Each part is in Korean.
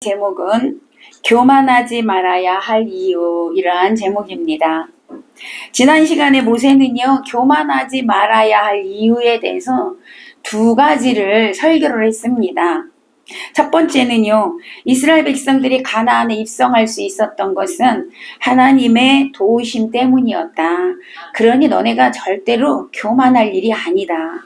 제목은 교만하지 말아야 할 이유, 이러한 제목입니다. 지난 시간에 모세는요, 교만하지 말아야 할 이유에 대해서 두 가지를 설교를 했습니다. 첫 번째는요, 이스라엘 백성들이 가나안에 입성할 수 있었던 것은 하나님의 도우심 때문이었다. 그러니 너네가 절대로 교만할 일이 아니다.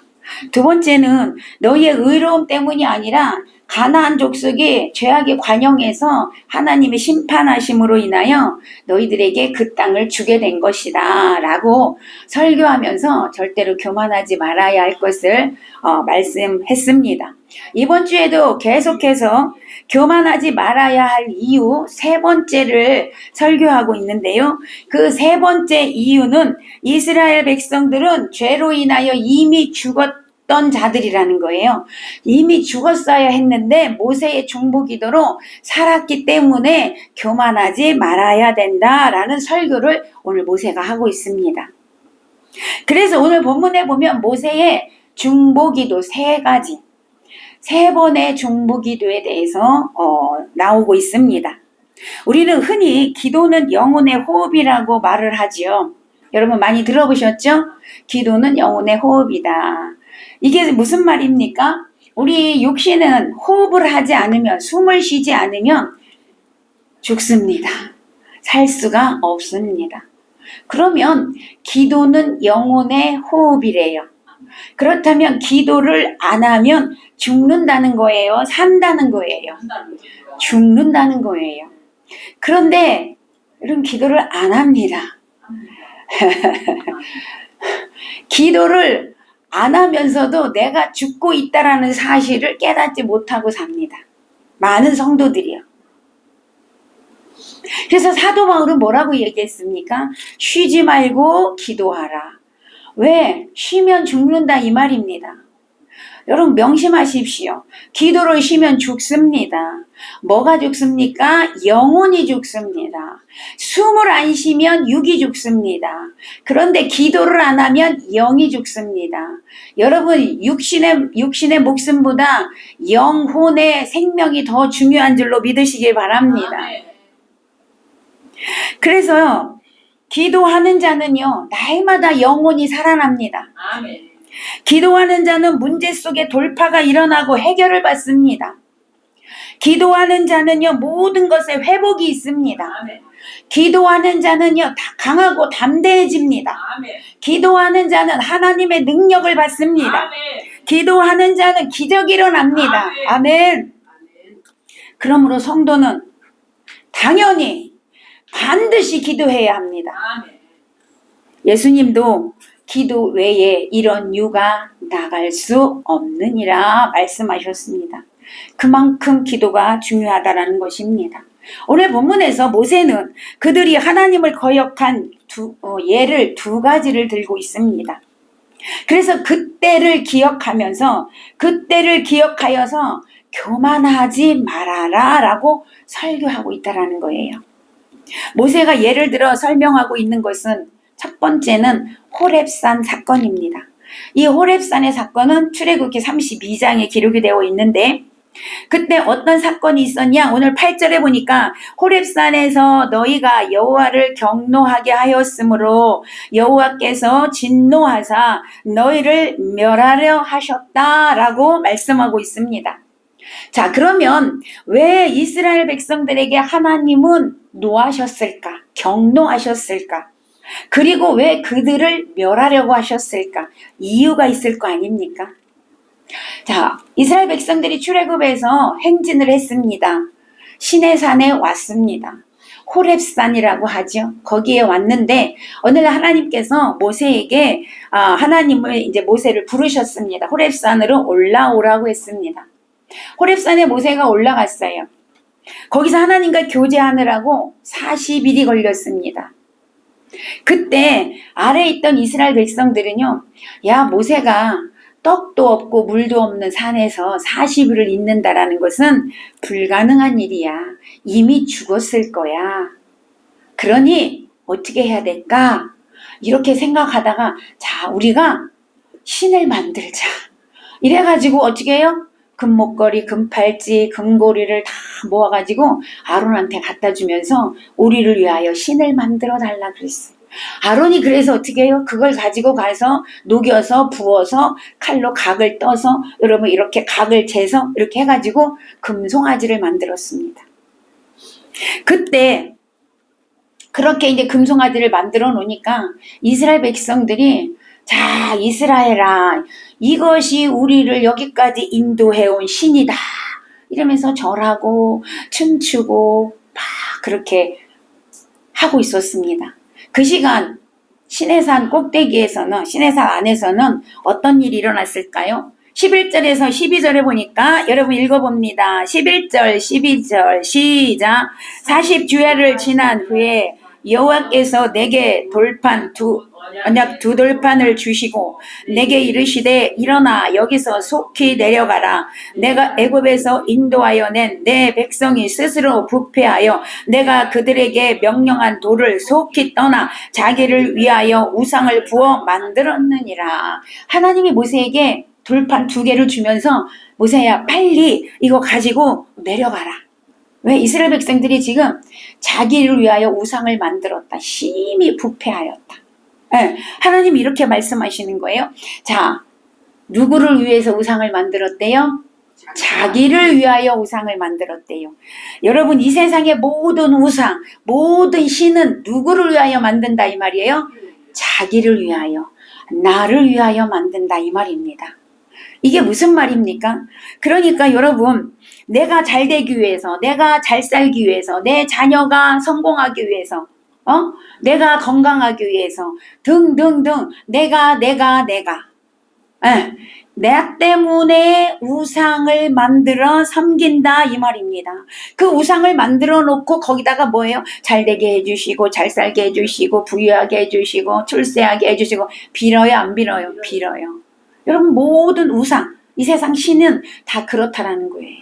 두 번째는 너희의 의로움 때문이 아니라 가나안 족속이 죄악의 관영에서 하나님의 심판하심으로 인하여 너희들에게 그 땅을 주게 된 것이다 라고 설교하면서 절대로 교만하지 말아야 할 것을 말씀했습니다. 이번 주에도 계속해서 교만하지 말아야 할 이유 세 번째를 설교하고 있는데요. 그 세 번째 이유는 이스라엘 백성들은 죄로 인하여 이미 죽었던 자들이라는 거예요. 이미 죽었어야 했는데 모세의 중보기도로 살았기 때문에 교만하지 말아야 된다라는 설교를 오늘 모세가 하고 있습니다. 그래서 오늘 본문에 보면 모세의 중보기도 세 번의 중보기도에 대해서 나오고 있습니다. 우리는 흔히 기도는 영혼의 호흡이라고 말을 하지요. 여러분 많이 들어보셨죠? 기도는 영혼의 호흡이다. 이게 무슨 말입니까? 우리 육신은 호흡을 하지 않으면, 숨을 쉬지 않으면 죽습니다. 살 수가 없습니다. 그러면 기도는 영혼의 호흡이래요. 그렇다면 기도를 안 하면 죽는다는 거예요? 산다는 거예요? 죽는다는 거예요. 그런데 이런 기도를 안 합니다. 기도를 안 하면서도 내가 죽고 있다라는 사실을 깨닫지 못하고 삽니다. 많은 성도들이요. 그래서 사도 바울은 뭐라고 얘기했습니까? 쉬지 말고 기도하라. 왜? 쉬면 죽는다 이 말입니다. 여러분 명심하십시오. 기도를 쉬면 죽습니다. 뭐가 죽습니까? 영혼이 죽습니다. 숨을 안 쉬면 육이 죽습니다. 그런데 기도를 안 하면 영이 죽습니다. 여러분 육신의 목숨보다 영혼의 생명이 더 중요한 줄로 믿으시길 바랍니다. 그래서 기도하는 자는요, 날마다 영혼이 살아납니다. 아멘. 기도하는 자는 문제 속에 돌파가 일어나고 해결을 받습니다. 기도하는 자는요, 모든 것에 회복이 있습니다. 아멘. 기도하는 자는요, 강하고 담대해집니다. 아멘. 기도하는 자는 하나님의 능력을 받습니다. 아멘. 기도하는 자는 기적이 일어납니다. 아멘. 아멘. 그러므로 성도는 당연히 반드시 기도해야 합니다. 아멘. 예수님도 기도 외에 이런 유가 나갈 수 없느니라 말씀하셨습니다. 그만큼 기도가 중요하다는 것입니다. 오늘 본문에서 모세는 그들이 하나님을 거역한 예를 두 가지를 들고 있습니다. 그래서 그때를 기억하여서 교만하지 말아라 라고 설교하고 있다는 거예요. 모세가 예를 들어 설명하고 있는 것은 첫 번째는 호렙산 사건입니다. 이 호렙산의 사건은 출애굽기 32장에 기록이 되어 있는데 그때 어떤 사건이 있었냐? 오늘 8절에 보니까 호렙산에서 너희가 여호와를 경노하게 하였으므로 여호와께서 진노하사 너희를 멸하려 하셨다라고 말씀하고 있습니다. 자, 그러면 왜 이스라엘 백성들에게 하나님은 노하셨을까? 경노하셨을까? 그리고 왜 그들을 멸하려고 하셨을까? 이유가 있을 거 아닙니까? 자, 이스라엘 백성들이 출애굽에서 행진을 했습니다. 시내산에 왔습니다. 호렙산이라고 하죠. 거기에 왔는데 어느 날 하나님께서 모세에게 하나님을 이제 모세를 부르셨습니다. 호렙산으로 올라오라고 했습니다. 호렙산에 모세가 올라갔어요. 거기서 하나님과 교제하느라고 40일이 걸렸습니다. 그때 아래에 있던 이스라엘 백성들은요, 야, 모세가 떡도 없고 물도 없는 산에서 40일을 있는다라는 것은 불가능한 일이야. 이미 죽었을 거야. 그러니 어떻게 해야 될까? 이렇게 생각하다가 자, 우리가 신을 만들자. 이래가지고 어떻게 해요? 금목걸이, 금팔찌, 금고리를 다 모아가지고 아론한테 갖다 주면서 우리를 위하여 신을 만들어 달라 그랬어요. 아론이 그래서 어떻게 해요? 그걸 가지고 가서 녹여서 부어서 칼로 각을 떠서 여러분 이렇게 각을 재서 이렇게 해가지고 금송아지를 만들었습니다. 그때 그렇게 이제 금송아지를 만들어 놓으니까 이스라엘 백성들이 자, 이스라엘아, 이것이 우리를 여기까지 인도해온 신이다. 이러면서 절하고 춤추고 막 그렇게 하고 있었습니다. 그 시간 시내산 꼭대기에서는, 시내산 안에서는 어떤 일이 일어났을까요? 11절에서 12절에 보니까 여러분 읽어봅니다. 11절, 12절 시작. 40주야를 지난 후에 여호와께서 내게 언약 두 돌판을 주시고 내게 이르시되 일어나 여기서 속히 내려가라. 내가 애굽에서 인도하여 낸 내 백성이 스스로 부패하여 내가 그들에게 명령한 돌을 속히 떠나 자기를 위하여 우상을 부어 만들었느니라. 하나님이 모세에게 돌판 2개를 주면서 모세야 빨리 이거 가지고 내려가라. 왜? 이스라엘 백성들이 지금 자기를 위하여 우상을 만들었다. 심히 부패하였다. 네, 하나님이 이렇게 말씀하시는 거예요. 자, 누구를 위해서 우상을 만들었대요? 자기를 위하여 우상을 만들었대요. 여러분, 이 세상의 모든 우상, 모든 신은 누구를 위하여 만든다 이 말이에요? 자기를 위하여, 나를 위하여 만든다 이 말입니다. 이게 무슨 말입니까? 그러니까 여러분, 내가 잘 되기 위해서, 내가 잘 살기 위해서, 내 자녀가 성공하기 위해서, 내가 건강하기 위해서, 등등등, 내가. 내 때문에 우상을 만들어 섬긴다 이 말입니다. 그 우상을 만들어 놓고 거기다가 뭐예요? 잘 되게 해주시고, 잘 살게 해주시고, 부유하게 해주시고, 출세하게 해주시고, 빌어요, 안 빌어요? 빌어요. 여러분, 모든 우상, 이 세상 신은 다 그렇다라는 거예요.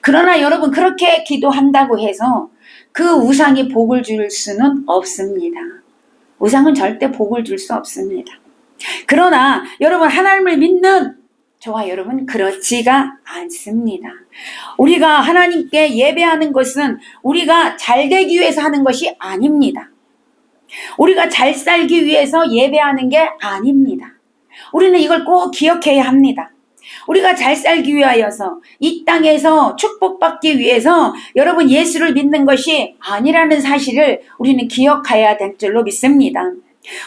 그러나 여러분, 그렇게 기도한다고 해서 그 우상이 복을 줄 수는 없습니다. 우상은 절대 복을 줄 수 없습니다. 그러나 여러분, 하나님을 믿는 저와 여러분 그렇지가 않습니다. 우리가 하나님께 예배하는 것은 우리가 잘 되기 위해서 하는 것이 아닙니다. 우리가 잘 살기 위해서 예배하는 게 아닙니다. 우리는 이걸 꼭 기억해야 합니다. 우리가 잘 살기 위하여서 이 땅에서 축복받기 위해서 여러분 예수를 믿는 것이 아니라는 사실을 우리는 기억해야 될 줄로 믿습니다.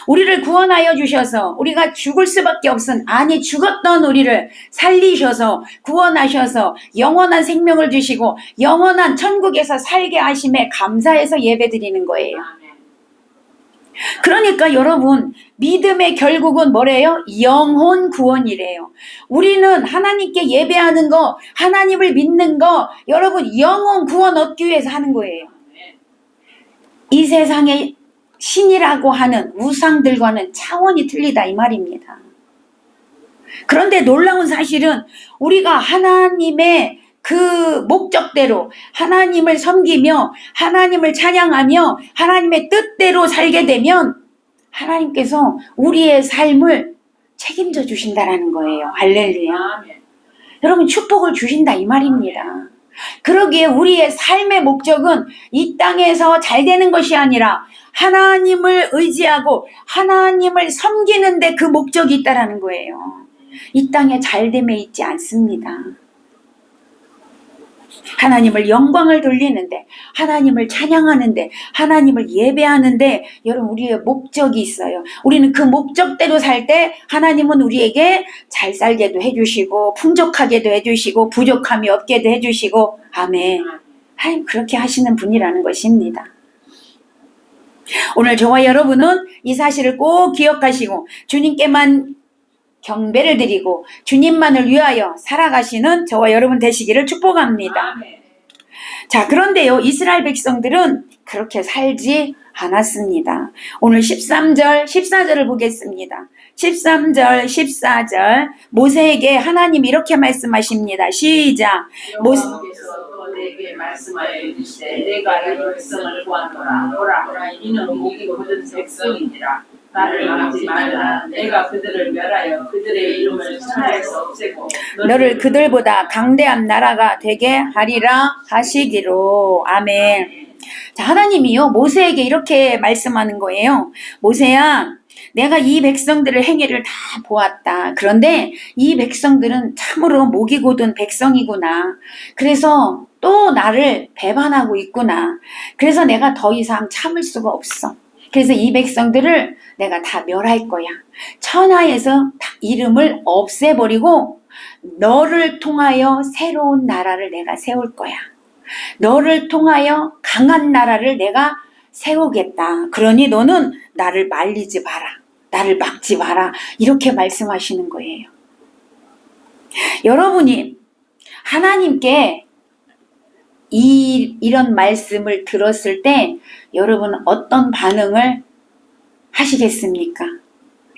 우리를 구원하여 주셔서 우리가 죽을 수밖에 없은, 아니 죽었던 우리를 살리셔서 구원하셔서 영원한 생명을 주시고 영원한 천국에서 살게 하심에 감사해서 예배드리는 거예요. 그러니까 여러분, 믿음의 결국은 뭐래요? 영혼 구원이래요. 우리는 하나님께 예배하는 거, 하나님을 믿는 거, 여러분 영혼 구원 얻기 위해서 하는 거예요. 이 세상의 신이라고 하는 우상들과는 차원이 틀리다 이 말입니다. 그런데 놀라운 사실은 우리가 하나님의 그 목적대로 하나님을 섬기며 하나님을 찬양하며 하나님의 뜻대로 살게 되면 하나님께서 우리의 삶을 책임져 주신다라는 거예요. 할렐루야. 여러분, 축복을 주신다 이 말입니다. 그러기에 우리의 삶의 목적은 이 땅에서 잘 되는 것이 아니라 하나님을 의지하고 하나님을 섬기는데 그 목적이 있다라는 거예요. 이 땅에 잘됨에 있지 않습니다. 하나님을 영광을 돌리는데, 하나님을 찬양하는데, 하나님을 예배하는데 여러분 우리의 목적이 있어요. 우리는 그 목적대로 살 때 하나님은 우리에게 잘 살게도 해주시고 풍족하게도 해주시고 부족함이 없게도 해주시고, 아멘. 하나님 그렇게 하시는 분이라는 것입니다. 오늘 저와 여러분은 이 사실을 꼭 기억하시고 주님께만 경배를 드리고 주님만을 위하여 살아가시는 저와 여러분 되시기를 축복합니다. 자, 그런데요, 이스라엘 백성들은 그렇게 살지 않았습니다. 오늘 13절, 14절을 보겠습니다. 13절, 14절 모세에게 하나님 이렇게 말씀하십니다. 시작. 여호와께서 또 내게 말씀하여 이르시되 내가 이 백성을 구하노라. 보라, 이는 목이 곧은 백성이니라. 나를 막지 말라. 내가 그들을 멸하여 그들의 이름을 천하에서 없애고 너를 그들보다 강대한 나라가 되게 하리라 하시기로. 아멘. 자, 하나님이요 모세에게 이렇게 말씀하는 거예요. 모세야, 내가 이 백성들의 행위를 다 보았다. 그런데 이 백성들은 참으로 목이 곧은 백성이구나. 그래서 또 나를 배반하고 있구나. 그래서 내가 더 이상 참을 수가 없어. 그래서 이 백성들을 내가 다 멸할 거야. 천하에서 다 이름을 없애버리고 너를 통하여 새로운 나라를 내가 세울 거야. 너를 통하여 강한 나라를 내가 세우겠다. 그러니 너는 나를 말리지 마라. 나를 막지 마라. 이렇게 말씀하시는 거예요. 여러분이 하나님께 이런 말씀을 들었을 때 여러분은 어떤 반응을 하시겠습니까?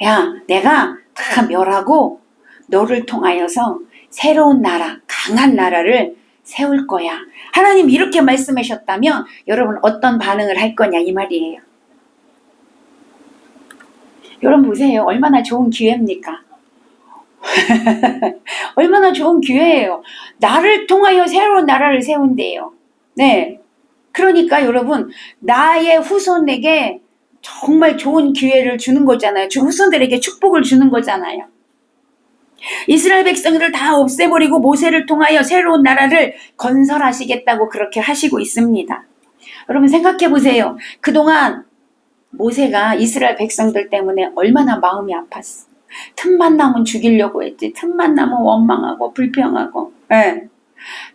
야, 내가 다 멸하고 너를 통하여서 새로운 나라, 강한 나라를 세울 거야. 하나님 이렇게 말씀하셨다면 여러분 어떤 반응을 할 거냐 이 말이에요. 여러분 보세요. 얼마나 좋은 기회입니까? 얼마나 좋은 기회예요. 나를 통하여 새로운 나라를 세운대요. 네. 그러니까 여러분 나의 후손에게 정말 좋은 기회를 주는 거잖아요. 후손들에게 축복을 주는 거잖아요. 이스라엘 백성들을 다 없애버리고 모세를 통하여 새로운 나라를 건설하시겠다고 그렇게 하시고 있습니다. 여러분 생각해 보세요. 그동안 모세가 이스라엘 백성들 때문에 얼마나 마음이 아팠어. 틈만 나면 죽이려고 했지. 틈만 나면 원망하고 불평하고. 네.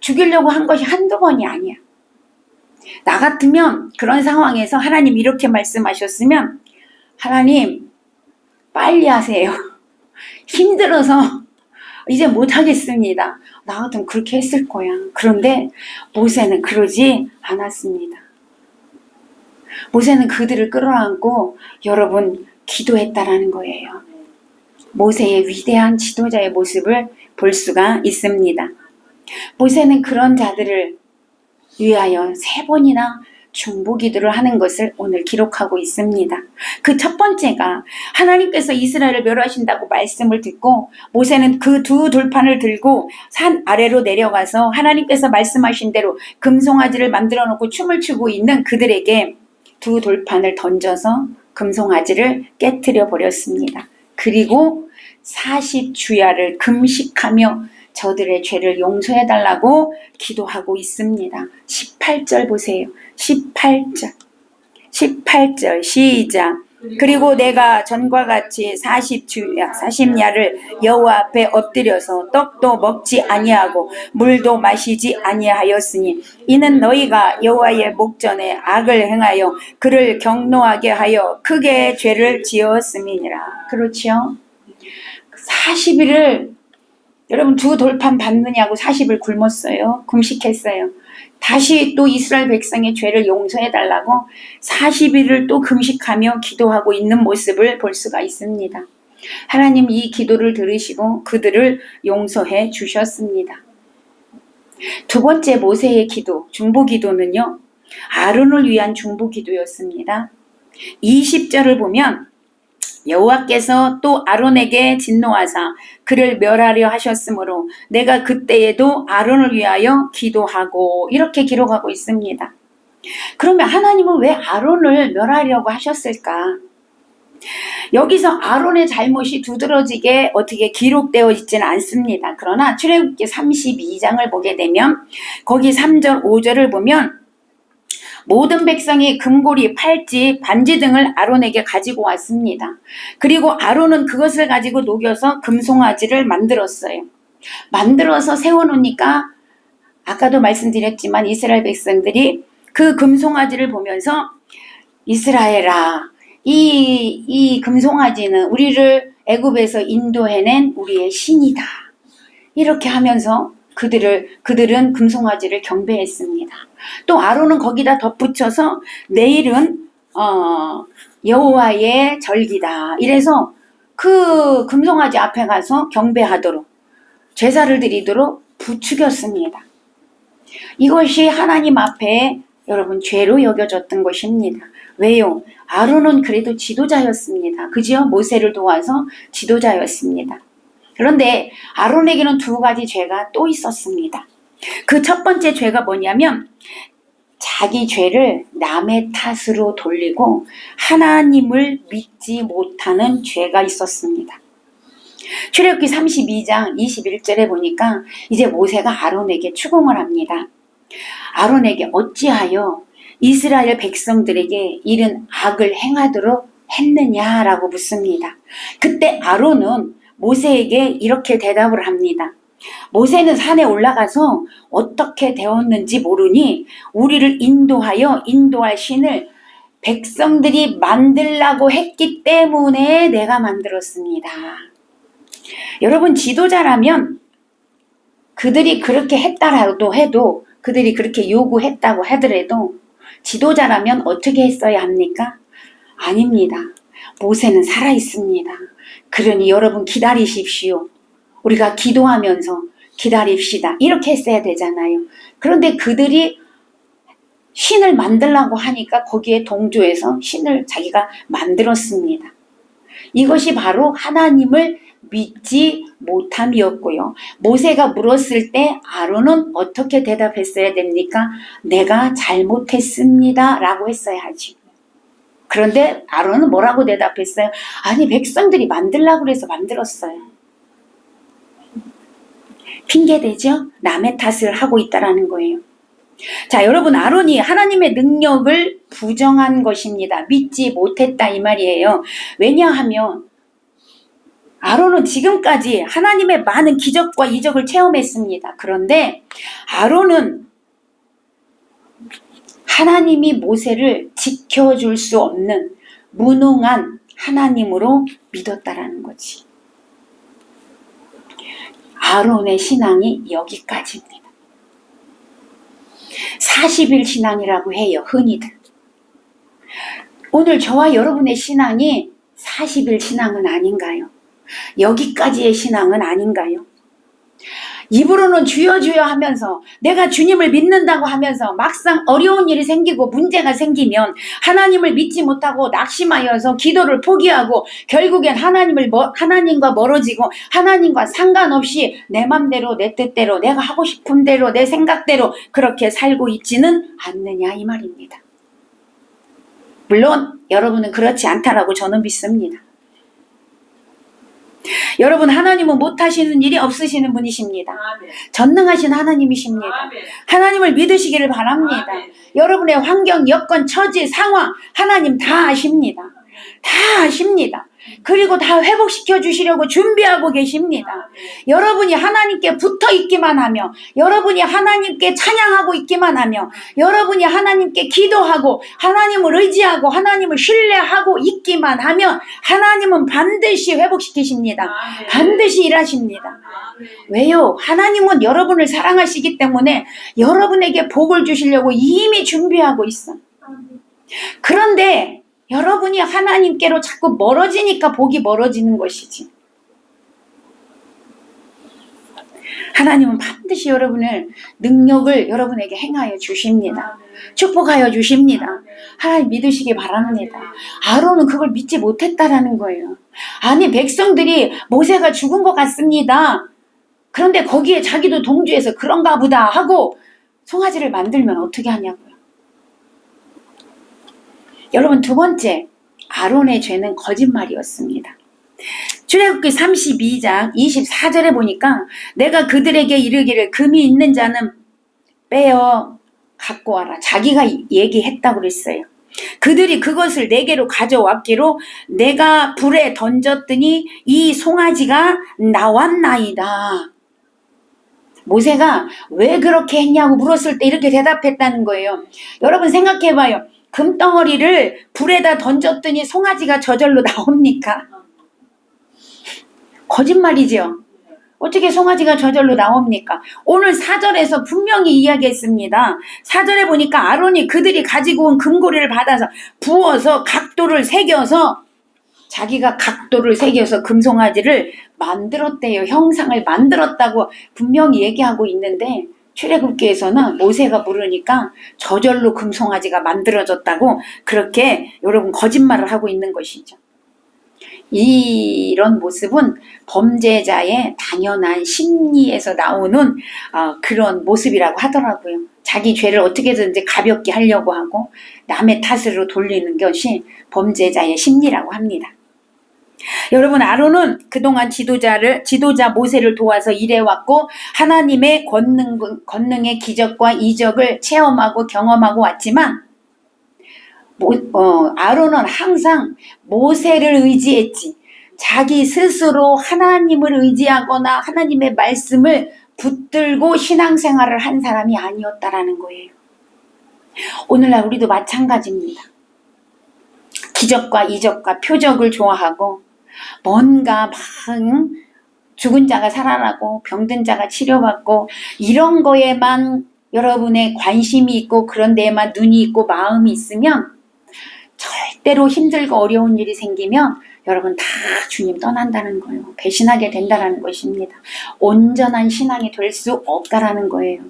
죽이려고 한 것이 한두 번이 아니야. 나 같으면 그런 상황에서 하나님 이렇게 말씀하셨으면 하나님 빨리 하세요. 힘들어서 이제 못하겠습니다. 나 같으면 그렇게 했을 거야. 그런데 모세는 그러지 않았습니다. 모세는 그들을 끌어안고 여러분 기도했다라는 거예요. 모세의 위대한 지도자의 모습을 볼 수가 있습니다. 모세는 그런 자들을 위하여 3번이나 중보기도를 하는 것을 오늘 기록하고 있습니다. 그 첫 번째가 하나님께서 이스라엘을 멸하신다고 말씀을 듣고 모세는 그 2 돌판을 들고 산 아래로 내려가서 하나님께서 말씀하신 대로 금송아지를 만들어 놓고 춤을 추고 있는 그들에게 2 돌판을 던져서 금송아지를 깨트려 버렸습니다. 그리고 40주야를 금식하며 저들의 죄를 용서해달라고 기도하고 있습니다. 18절 보세요. 18절 시작. 그리고 내가 전과 같이 40야를 여호와 앞에 엎드려서 떡도 먹지 아니하고 물도 마시지 아니하였으니 이는 너희가 여호와의 목전에 악을 행하여 그를 경노하게 하여 크게 죄를 지었음이니라. 그렇죠? 40일을 여러분 2 돌판 받느냐고 40일 굶었어요. 금식했어요. 다시 또 이스라엘 백성의 죄를 용서해달라고 40일을 또 금식하며 기도하고 있는 모습을 볼 수가 있습니다. 하나님 이 기도를 들으시고 그들을 용서해 주셨습니다. 2 번째 모세의 기도, 중보기도는요. 아론을 위한 중보기도였습니다. 20절을 보면 여호와께서 또 아론에게 진노하사 그를 멸하려 하셨으므로 내가 그때에도 아론을 위하여 기도하고 이렇게 기록하고 있습니다. 그러면 하나님은 왜 아론을 멸하려고 하셨을까? 여기서 아론의 잘못이 두드러지게 어떻게 기록되어 있지는 않습니다. 그러나 출애굽기 32장을 보게 되면 거기 3절 5절을 보면 모든 백성이 금고리, 팔찌, 반지 등을 아론에게 가지고 왔습니다. 그리고 아론은 그것을 가지고 녹여서 금송아지를 만들었어요. 만들어서 세워놓으니까 아까도 말씀드렸지만 이스라엘 백성들이 그 금송아지를 보면서 이스라엘아, 이 금송아지는 우리를 애굽에서 인도해낸 우리의 신이다. 이렇게 하면서 그들은 금송아지를 경배했습니다. 또 아론은 거기다 덧붙여서 내일은 여호와의 절기다. 이래서 그 금송아지 앞에 가서 경배하도록 제사를 드리도록 부추겼습니다. 이것이 하나님 앞에 여러분 죄로 여겨졌던 것입니다. 왜요? 아론은 그래도 지도자였습니다. 그죠? 모세를 도와서 지도자였습니다. 그런데 아론에게는 두 가지 죄가 또 있었습니다. 그 첫 번째 죄가 뭐냐면 자기 죄를 남의 탓으로 돌리고 하나님을 믿지 못하는 죄가 있었습니다. 출애굽기 32장 21절에 보니까 이제 모세가 아론에게 추궁을 합니다. 아론에게 어찌하여 이스라엘 백성들에게 이른 악을 행하도록 했느냐라고 묻습니다. 그때 아론은 모세에게 이렇게 대답을 합니다. 모세는 산에 올라가서 어떻게 되었는지 모르니 우리를 인도할 신을 백성들이 만들라고 했기 때문에 내가 만들었습니다. 여러분 지도자라면 그들이 그렇게 했다라도 해도 그들이 그렇게 요구했다고 하더라도 지도자라면 어떻게 했어야 합니까? 아닙니다. 모세는 살아있습니다. 그러니 여러분 기다리십시오. 우리가 기도하면서 기다립시다. 이렇게 했어야 되잖아요. 그런데 그들이 신을 만들라고 하니까 거기에 동조해서 신을 자기가 만들었습니다. 이것이 바로 하나님을 믿지 못함이었고요. 모세가 물었을 때 아론은 어떻게 대답했어야 됩니까? 내가 잘못했습니다 라고 했어야 하지. 그런데 아론은 뭐라고 대답했어요? 아니 백성들이 만들라고 해서 만들었어요. 핑계대죠? 남의 탓을 하고 있다라는 거예요. 자, 여러분 아론이 하나님의 능력을 부정한 것입니다. 믿지 못했다 이 말이에요. 왜냐하면 아론은 지금까지 하나님의 많은 기적과 이적을 체험했습니다. 그런데 아론은 하나님이 모세를 지켜줄 수 없는 무능한 하나님으로 믿었다라는 거지. 아론의 신앙이 여기까지입니다. 40일 신앙이라고 해요. 흔히들. 오늘 저와 여러분의 신앙이 40일 신앙은 아닌가요? 여기까지의 신앙은 아닌가요? 입으로는 주여 주여 하면서 내가 주님을 믿는다고 하면서 막상 어려운 일이 생기고 문제가 생기면 하나님을 믿지 못하고 낙심하여서 기도를 포기하고 결국엔 하나님과 멀어지고 하나님과 상관없이 내 맘대로 내 뜻대로 내가 하고 싶은 대로 내 생각대로 그렇게 살고 있지는 않느냐 이 말입니다. 물론 여러분은 그렇지 않다라고 저는 믿습니다. 여러분 하나님은 못하시는 일이 없으시는 분이십니다. 아멘. 전능하신 하나님이십니다. 아멘. 하나님을 믿으시기를 바랍니다. 아멘. 여러분의 환경, 여건, 처지, 상황 하나님 다 아십니다. 다 아십니다. 그리고 다 회복시켜 주시려고 준비하고 계십니다. 여러분이 하나님께 붙어 있기만 하며 여러분이 하나님께 찬양하고 있기만 하며 여러분이 하나님께 기도하고 하나님을 의지하고 하나님을 신뢰하고 있기만 하면 하나님은 반드시 회복시키십니다. 아멘. 반드시 일하십니다. 아멘. 왜요? 하나님은 여러분을 사랑하시기 때문에 여러분에게 복을 주시려고 이미 준비하고 있어. 그런데 여러분이 하나님께로 자꾸 멀어지니까 복이 멀어지는 것이지. 하나님은 반드시 여러분을 능력을 여러분에게 행하여 주십니다. 축복하여 주십니다. 하나님 믿으시기 바랍니다. 아론은 그걸 믿지 못했다라는 거예요. 아니 백성들이 모세가 죽은 것 같습니다. 그런데 거기에 자기도 동조해서 그런가 보다 하고 송아지를 만들면 어떻게 하냐고요. 여러분 두 번째 아론의 죄는 거짓말이었습니다. 출애굽기 32장 24절에 보니까 내가 그들에게 이르기를 금이 있는 자는 빼어 갖고 와라. 자기가 얘기했다고 그랬어요. 그들이 그것을 내게로 가져왔기로 내가 불에 던졌더니 이 송아지가 나왔나이다. 모세가 왜 그렇게 했냐고 물었을 때 이렇게 대답했다는 거예요. 여러분 생각해봐요. 금덩어리를 불에다 던졌더니 송아지가 저절로 나옵니까? 거짓말이죠. 어떻게 송아지가 저절로 나옵니까? 오늘 4절에서 분명히 이야기했습니다. 4절에 보니까 아론이 그들이 가지고 온 금고리를 받아서 부어서 각도를 새겨서 자기가 각도를 새겨서 금송아지를 만들었대요. 형상을 만들었다고 분명히 얘기하고 있는데 출애굽기에서는 모세가 물으니까 저절로 금송아지가 만들어졌다고 그렇게 여러분 거짓말을 하고 있는 것이죠. 이런 모습은 범죄자의 당연한 심리에서 나오는 그런 모습이라고 하더라고요. 자기 죄를 어떻게든지 가볍게 하려고 하고 남의 탓으로 돌리는 것이 범죄자의 심리라고 합니다. 여러분, 아론은 그동안 지도자 모세를 도와서 일해왔고 하나님의 권능의 기적과 이적을 체험하고 경험하고 왔지만 아론은 항상 모세를 의지했지, 자기 스스로 하나님을 의지하거나 하나님의 말씀을 붙들고 신앙생활을 한 사람이 아니었다라는 거예요. 오늘날 우리도 마찬가지입니다. 기적과 이적과 표적을 좋아하고 뭔가 막 죽은 자가 살아나고 병든 자가 치료받고 이런 거에만 여러분의 관심이 있고 그런 데에만 눈이 있고 마음이 있으면 절대로 힘들고 어려운 일이 생기면 여러분 다 주님 떠난다는 거예요. 배신하게 된다는 것입니다. 온전한 신앙이 될 수 없다라는 거예요.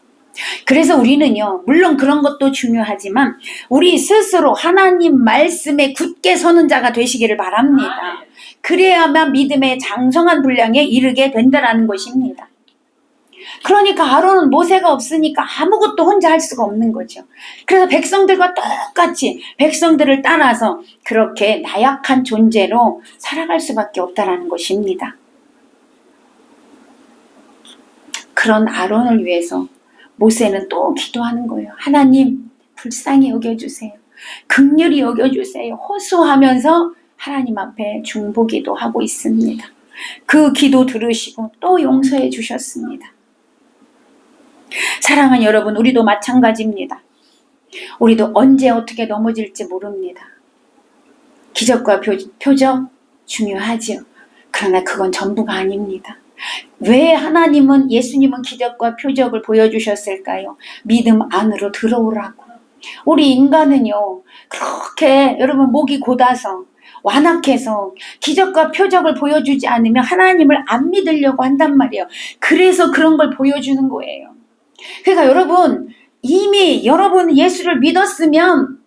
그래서 우리는요, 물론 그런 것도 중요하지만 우리 스스로 하나님 말씀에 굳게 서는 자가 되시기를 바랍니다. 그래야만 믿음의 장성한 분량에 이르게 된다는 것입니다. 그러니까 아론은 모세가 없으니까 아무것도 혼자 할 수가 없는 거죠. 그래서 백성들과 똑같이 백성들을 따라서 그렇게 나약한 존재로 살아갈 수밖에 없다는 것입니다. 그런 아론을 위해서 모세는 또 기도하는 거예요. 하나님, 불쌍히 여겨주세요. 긍휼히 여겨주세요. 호소하면서 하나님 앞에 중보기도 하고 있습니다. 그 기도 들으시고 또 용서해 주셨습니다. 사랑하는 여러분, 우리도 마찬가지입니다. 우리도 언제 어떻게 넘어질지 모릅니다. 기적과 표적 중요하지요. 그러나 그건 전부가 아닙니다. 왜 하나님은, 예수님은 기적과 표적을 보여주셨을까요? 믿음 안으로 들어오라고. 우리 인간은요, 그렇게 여러분 목이 곧아서 완악해서 기적과 표적을 보여주지 않으면 하나님을 안 믿으려고 한단 말이에요. 그래서 그런 걸 보여주는 거예요. 그러니까 여러분, 이미 여러분 예수를 믿었으면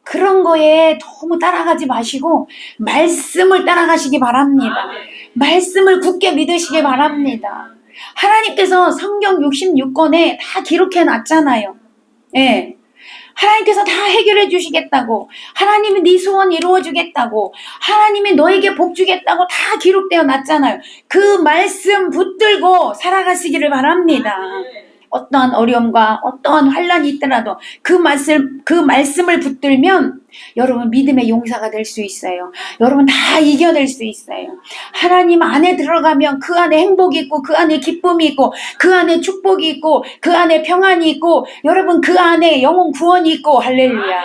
그런 거에 너무 따라가지 마시고 말씀을 따라가시기 바랍니다. 말씀을 굳게 믿으시기 바랍니다. 하나님께서 성경 66권에 다 기록해 놨잖아요. 예. 하나님께서 다 해결해 주시겠다고, 하나님이 네 소원 이루어 주겠다고, 하나님이 너에게 복 주겠다고 다 기록되어 놨잖아요. 그 말씀 붙들고 살아가시기를 바랍니다. 어떠한 어려움과 어떠한 환란이 있더라도 그 말씀을 붙들면 여러분 믿음의 용사가 될 수 있어요. 여러분 다 이겨낼 수 있어요. 하나님 안에 들어가면 그 안에 행복이 있고 그 안에 기쁨이 있고 그 안에 축복이 있고 그 안에 평안이 있고 여러분 그 안에 영혼 구원이 있고 할렐루야.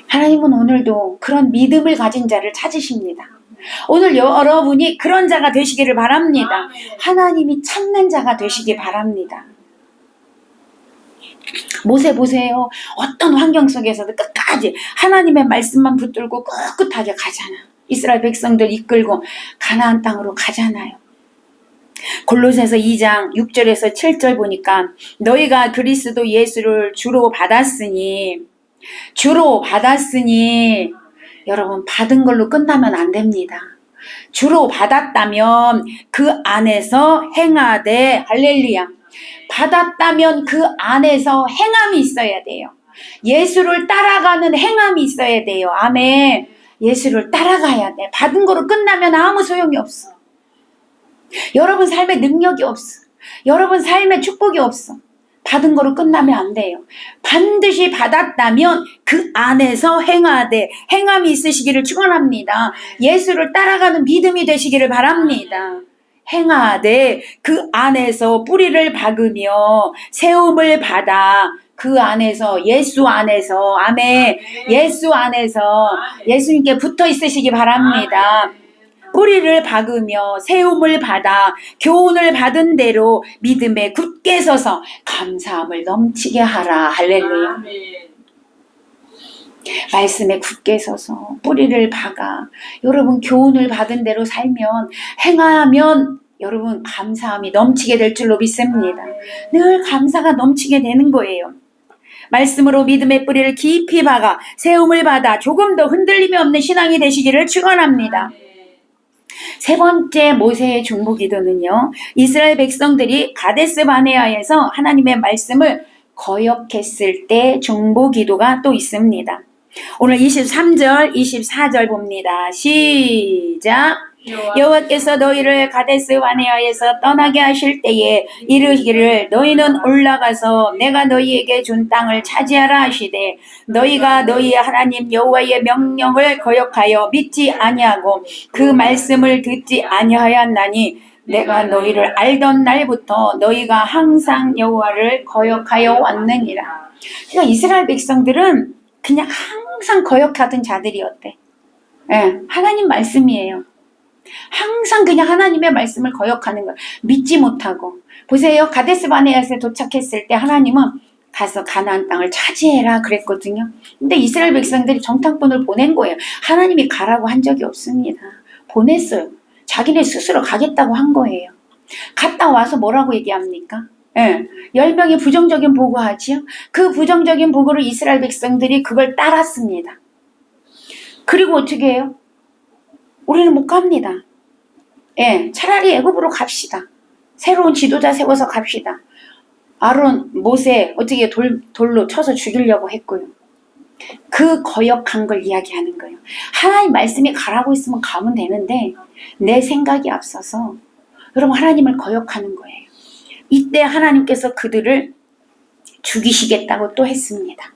하나님은 오늘도 그런 믿음을 가진 자를 찾으십니다. 오늘 여러분이 그런 자가 되시기를 바랍니다. 하나님이 찾는 자가 되시기 바랍니다. 모세 보세요. 어떤 환경 속에서도 끝까지 하나님의 말씀만 붙들고 꿋꿋하게 가잖아. 이스라엘 백성들 이끌고 가나안 땅으로 가잖아요. 골로새서 2장 6절에서 7절 보니까 너희가 그리스도 예수를 주로 받았으니 여러분 받은 걸로 끝나면 안 됩니다. 주로 받았다면 그 안에서 행하되 할렐루야. 받았다면 그 안에서 행함이 있어야 돼요. 예수를 따라가는 행함이 있어야 돼요. 아멘. 예수를 따라가야 돼. 받은 거로 끝나면 아무 소용이 없어. 여러분 삶에 능력이 없어. 여러분 삶에 축복이 없어. 받은 거로 끝나면 안 돼요. 반드시 받았다면 그 안에서 행하되 행함이 있으시기를 축원합니다. 예수를 따라가는 믿음이 되시기를 바랍니다. 행하되 그 안에서 뿌리를 박으며 세움을 받아 그 안에서 예수 안에서 아멘. 예수 안에서 예수님께 붙어 있으시기 바랍니다. 뿌리를 박으며 세움을 받아 교훈을 받은 대로 믿음에 굳게 서서 감사함을 넘치게 하라. 할렐루야. 말씀에 굳게 서서 뿌리를 박아 여러분 교훈을 받은 대로 살면 행하면 여러분 감사함이 넘치게 될 줄로 믿습니다. 늘 감사가 넘치게 되는 거예요. 말씀으로 믿음의 뿌리를 깊이 박아 세움을 받아 조금 더 흔들림이 없는 신앙이 되시기를 축원합니다. 세 번째 모세의 중보기도는요, 이스라엘 백성들이 가데스 바네아에서 하나님의 말씀을 거역했을 때 중보기도가 또 있습니다. 오늘 23절 24절 봅니다. 시작. 여호와께서 너희를 가데스 바네아에서 떠나게 하실 때에 이르기를 너희는 올라가서 내가 너희에게 준 땅을 차지하라 하시되 너희가 너희의 하나님 여호와의 명령을 거역하여 믿지 아니하고 그 말씀을 듣지 아니하였나니 내가 너희를 알던 날부터 너희가 항상 여호와를 거역하여 왔느니라. 그러니까 이스라엘 백성들은 그냥 항상 거역하던 자들이었대. 예, 하나님 말씀이에요. 항상 그냥 하나님의 말씀을 거역하는 거예요. 믿지 못하고. 보세요. 가데스 바네아에 도착했을 때 하나님은 가서 가나안 땅을 차지해라 그랬거든요. 근데 이스라엘 백성들이 정탐꾼을 보낸 거예요. 하나님이 가라고 한 적이 없습니다. 보냈어요. 자기네 스스로 가겠다고 한 거예요. 갔다 와서 뭐라고 얘기합니까? 예, 10명이 부정적인 보고하지요. 그 부정적인 보고를 이스라엘 백성들이 그걸 따랐습니다. 그리고 어떻게 해요? 우리는 못 갑니다. 예, 차라리 애굽으로 갑시다. 새로운 지도자 세워서 갑시다. 아론, 모세 어떻게 돌로 쳐서 죽이려고 했고요. 그 거역한 걸 이야기하는 거예요. 하나님 말씀이 가라고 있으면 가면 되는데 내 생각이 앞서서 여러분 하나님을 거역하는 거예요. 이때 하나님께서 그들을 죽이시겠다고 또 했습니다.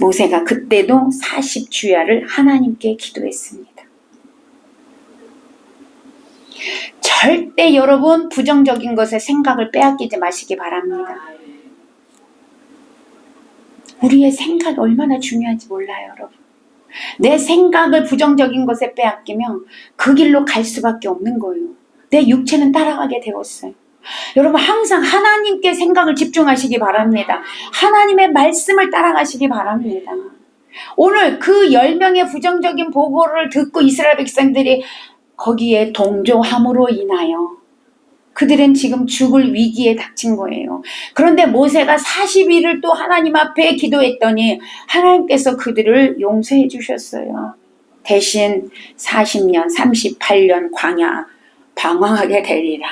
모세가 그때도 40주야를 하나님께 기도했습니다. 절대 여러분 부정적인 것에 생각을 빼앗기지 마시기 바랍니다. 우리의 생각이 얼마나 중요한지 몰라요, 여러분. 내 생각을 부정적인 것에 빼앗기면 그 길로 갈 수밖에 없는 거예요. 내 육체는 따라가게 되었어요. 여러분 항상 하나님께 생각을 집중하시기 바랍니다. 하나님의 말씀을 따라가시기 바랍니다. 오늘 그 10명의 부정적인 보고를 듣고 이스라엘 백성들이 거기에 동조함으로 인하여 그들은 지금 죽을 위기에 닥친 거예요. 그런데 모세가 40일을 또 하나님 앞에 기도했더니 하나님께서 그들을 용서해 주셨어요. 대신 40년, 38년 광야 방황하게 되리라.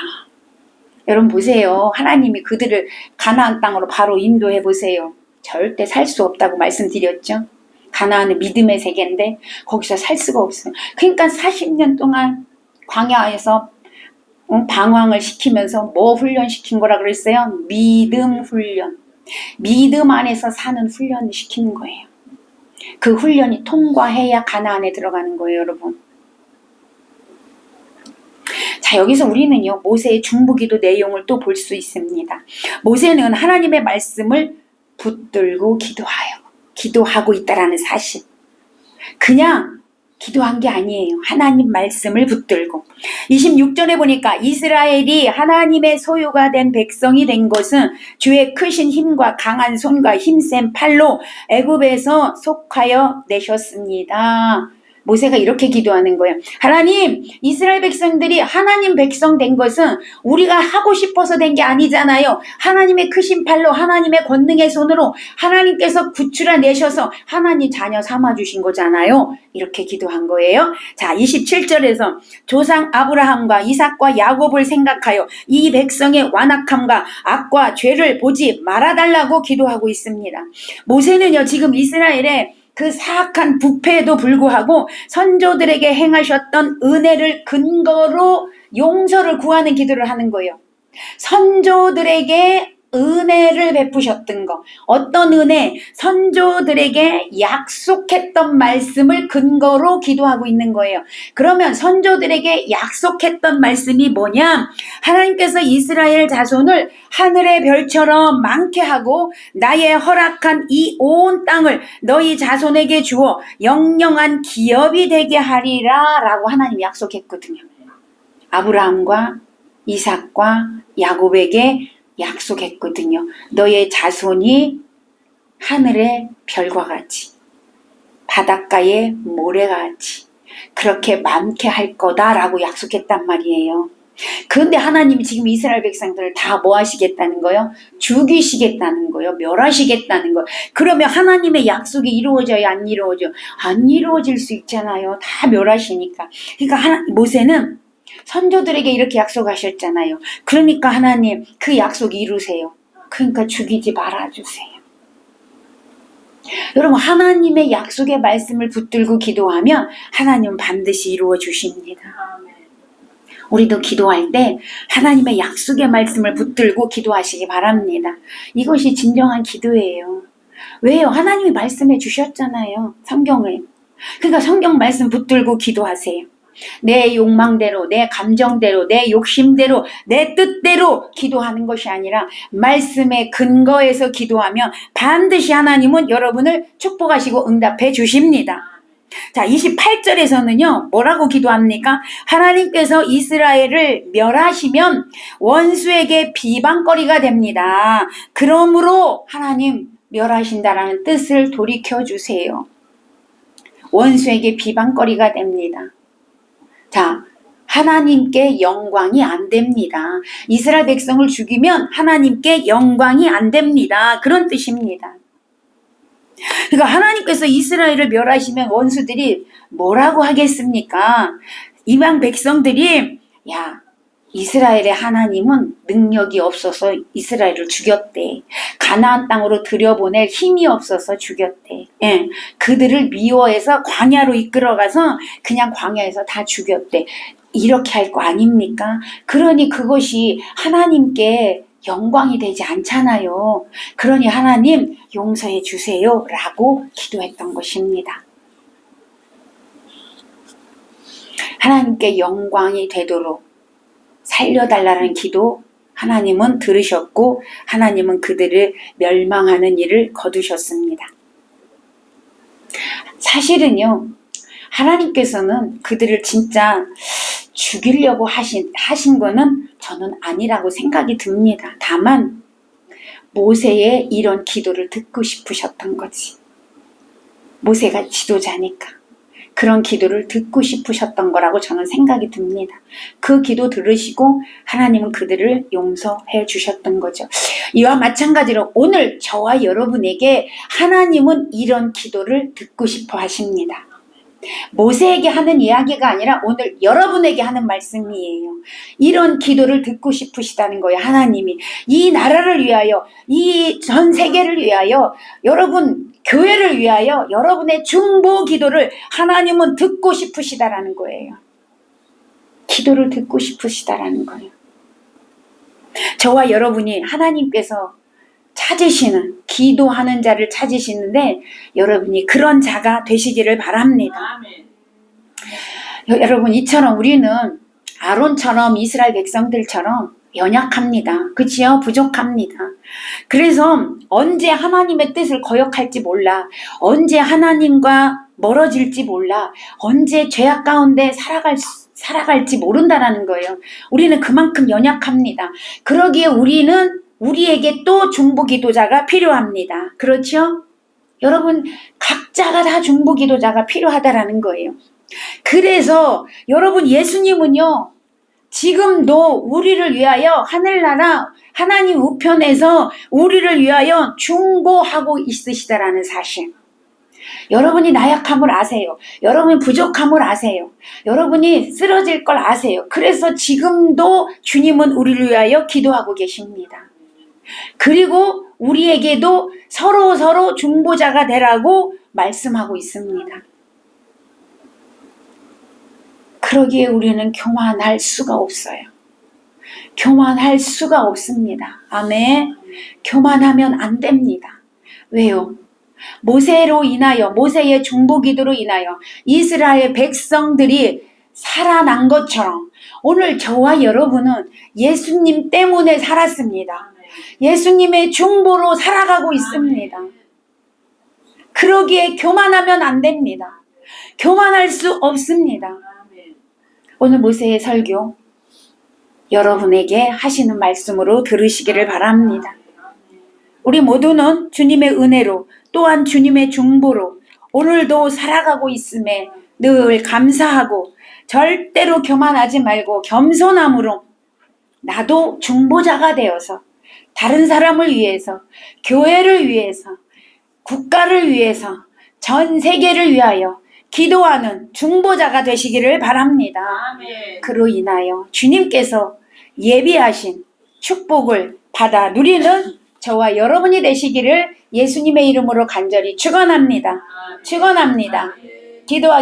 여러분 보세요. 하나님이 그들을 가나안 땅으로 바로 인도해 보세요. 절대 살 수 없다고 말씀드렸죠. 가나안은 믿음의 세계인데 거기서 살 수가 없어요. 그러니까 40년 동안 광야에서 방황을 시키면서 뭐 훈련시킨 거라 그랬어요? 믿음 훈련. 믿음 안에서 사는 훈련을 시키는 거예요. 그 훈련이 통과해야 가나안에 들어가는 거예요, 여러분. 자, 여기서 우리는요, 모세의 중보기도 내용을 또 볼 수 있습니다. 모세는 하나님의 말씀을 붙들고 기도하고 있다라는 사실. 그냥 기도한 게 아니에요. 하나님 말씀을 붙들고. 26절에 보니까 이스라엘이 하나님의 소유가 된 백성이 된 것은 주의 크신 힘과 강한 손과 힘센 팔로 애굽에서 속하여 내셨습니다. 모세가 이렇게 기도하는 거예요. 하나님, 이스라엘 백성들이 하나님 백성 된 것은 우리가 하고 싶어서 된 게 아니잖아요. 하나님의 크신 팔로 하나님의 권능의 손으로 하나님께서 구출해 내셔서 하나님 자녀 삼아주신 거잖아요. 이렇게 기도한 거예요. 자, 27절에서 조상 아브라함과 이삭과 야곱을 생각하여 이 백성의 완악함과 악과 죄를 보지 말아달라고 기도하고 있습니다. 모세는요, 지금 이스라엘의 그 사악한 부패에도 불구하고 선조들에게 행하셨던 은혜를 근거로 용서를 구하는 기도를 하는 거예요. 선조들에게 은혜를 베푸셨던 거. 어떤 은혜? 선조들에게 약속했던 말씀을 근거로 기도하고 있는 거예요. 그러면 선조들에게 약속했던 말씀이 뭐냐? 하나님께서 이스라엘 자손을 하늘의 별처럼 많게 하고 나의 허락한 이 온 땅을 너희 자손에게 주어 영영한 기업이 되게 하리라 라고 하나님 약속했거든요. 아브라함과 이삭과 야곱에게 약속했거든요. 너의 자손이 하늘의 별과 같이 바닷가의 모래가 같이 그렇게 많게 할 거다라고 약속했단 말이에요. 그런데 하나님이 지금 이스라엘 백성들을 다 뭐 하시겠다는 거예요? 죽이시겠다는 거예요. 멸하시겠다는 거예요. 그러면 하나님의 약속이 이루어져요? 안 이루어져? 안 이루어질 수 있잖아요. 다 멸하시니까. 그러니까 모세는 선조들에게 이렇게 약속하셨잖아요. 그러니까 하나님 그 약속 이루세요. 그러니까 죽이지 말아주세요. 여러분, 하나님의 약속의 말씀을 붙들고 기도하면 하나님은 반드시 이루어 주십니다. 우리도 기도할 때 하나님의 약속의 말씀을 붙들고 기도하시기 바랍니다. 이것이 진정한 기도예요. 왜요? 하나님이 말씀해 주셨잖아요. 성경을. 그러니까 성경 말씀 붙들고 기도하세요. 내 욕망대로, 내 감정대로, 내 욕심대로, 내 뜻대로 기도하는 것이 아니라 말씀의 근거에서 기도하면 반드시 하나님은 여러분을 축복하시고 응답해 주십니다. 자, 28절에서는요, 뭐라고 기도합니까? 하나님께서 이스라엘을 멸하시면 원수에게 비방거리가 됩니다. 그러므로 하나님 멸하신다라는 뜻을 돌이켜주세요. 원수에게 비방거리가 됩니다. 자, 하나님께 영광이 안 됩니다. 이스라엘 백성을 죽이면 하나님께 영광이 안 됩니다. 그런 뜻입니다. 그러니까 하나님께서 이스라엘을 멸하시면 원수들이 뭐라고 하겠습니까? 이방 백성들이 야, 이스라엘의 하나님은 능력이 없어서 이스라엘을 죽였대. 가나안 땅으로 들여보낼 힘이 없어서 죽였대. 예, 그들을 미워해서 광야로 이끌어가서 그냥 광야에서 다 죽였대. 이렇게 할 거 아닙니까? 그러니 그것이 하나님께 영광이 되지 않잖아요. 그러니 하나님 용서해 주세요 라고 기도했던 것입니다. 하나님께 영광이 되도록 살려달라는 기도 하나님은 들으셨고 하나님은 그들을 멸망하는 일을 거두셨습니다. 사실은요, 하나님께서는 그들을 진짜 죽이려고 하신 거는 저는 아니라고 생각이 듭니다. 다만 모세의 이런 기도를 듣고 싶으셨던 거지. 모세가 지도자니까 그런 기도를 듣고 싶으셨던 거라고 저는 생각이 듭니다. 그 기도 들으시고 하나님은 그들을 용서해 주셨던 거죠. 이와 마찬가지로 오늘 저와 여러분에게 하나님은 이런 기도를 듣고 싶어 하십니다. 모세에게 하는 이야기가 아니라 오늘 여러분에게 하는 말씀이에요. 이런 기도를 듣고 싶으시다는 거예요. 하나님이 이 나라를 위하여, 이 전 세계를 위하여, 여러분 교회를 위하여 여러분의 중보 기도를 하나님은 듣고 싶으시다라는 거예요. 기도를 듣고 싶으시다라는 거예요. 저와 여러분이 하나님께서 찾으시는, 기도하는 자를 찾으시는데 여러분이 그런 자가 되시기를 바랍니다. 여러분, 이처럼 우리는 아론처럼 이스라엘 백성들처럼 연약합니다. 그치요? 부족합니다. 그래서 언제 하나님의 뜻을 거역할지 몰라. 언제 하나님과 멀어질지 몰라. 언제 죄악 가운데 살아갈지 모른다라는 거예요. 우리는 그만큼 연약합니다. 그러기에 우리에게 또 중보기도자가 필요합니다. 그렇죠? 여러분, 각자가 다 중보기도자가 필요하다라는 거예요. 그래서 여러분, 예수님은요, 지금도 우리를 위하여 하늘나라 하나님 우편에서 우리를 위하여 중보하고 있으시다라는 사실. 여러분이 나약함을 아세요. 여러분이 부족함을 아세요. 여러분이 쓰러질 걸 아세요. 그래서 지금도 주님은 우리를 위하여 기도하고 계십니다. 그리고 우리에게도 서로 중보자가 되라고 말씀하고 있습니다. 그러기에 우리는 교만할 수가 없어요. 교만할 수가 없습니다. 아멘. 교만하면 안 됩니다. 왜요? 모세로 인하여, 모세의 중보기도로 인하여 이스라엘 백성들이 살아난 것처럼 오늘 저와 여러분은 예수님 때문에 살았습니다. 예수님의 중보로 살아가고 있습니다. 그러기에 교만하면 안 됩니다. 교만할 수 없습니다. 오늘 모세의 설교 여러분에게 하시는 말씀으로 들으시기를 바랍니다. 우리 모두는 주님의 은혜로 또한 주님의 중보로 오늘도 살아가고 있음에 늘 감사하고 절대로 교만하지 말고 겸손함으로 나도 중보자가 되어서 다른 사람을 위해서, 교회를 위해서, 국가를 위해서, 전 세계를 위하여 기도하는 중보자가 되시기를 바랍니다. 아멘. 그로 인하여 주님께서 예비하신 축복을 받아 누리는 저와 여러분이 되시기를 예수님의 이름으로 간절히 축원합니다. 축원합니다. 기도하기